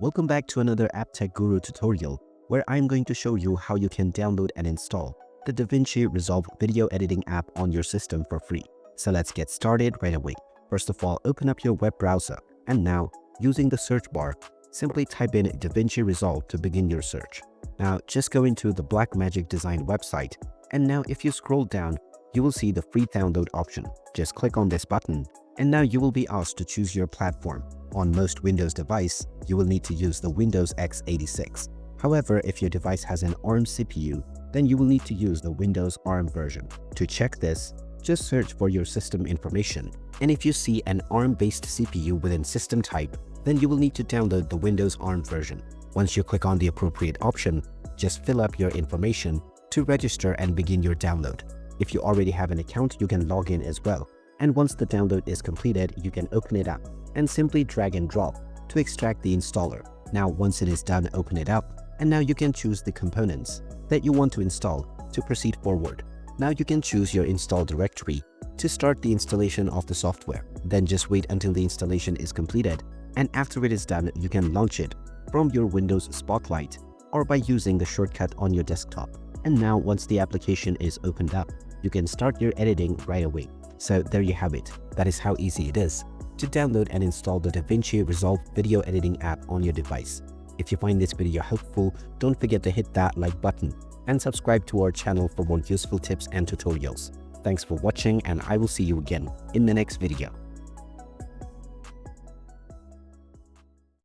Welcome back to another App Tech Guru tutorial where I'm going to show you how you can download and install the DaVinci Resolve video editing app on your system for free. So let's get started right away. First of all, open up your web browser and now using the search bar, simply type in DaVinci Resolve to begin your search. Now just go into the Blackmagic Design website and now if you scroll down, you will see the free download option. Just click on this button and now you will be asked to choose your platform. On most Windows device, you will need to use the Windows x86. However, if your device has an ARM CPU, then you will need to use the Windows ARM version. To check this, just search for your system information. And if you see an ARM-based CPU within system type, then you will need to download the Windows ARM version. Once you click on the appropriate option, just fill up your information to register and begin your download. If you already have an account, you can log in as well. And once the download is completed, you can open it up and simply drag and drop to extract the installer. Now once it is done, open it up and now you can choose the components that you want to install to proceed forward. Now you can choose your install directory to start the installation of the software. Then just wait until the installation is completed, and after it is done, you can launch it from your Windows Spotlight or by using the shortcut on your desktop. And now once the application is opened up, you can start your editing right away. So there you have it. That is how easy it is to download and install the DaVinci Resolve video editing app on your device. If you find this video helpful, don't forget to hit that like button and subscribe to our channel for more useful tips and tutorials. Thanks for watching and I will see you again in the next video.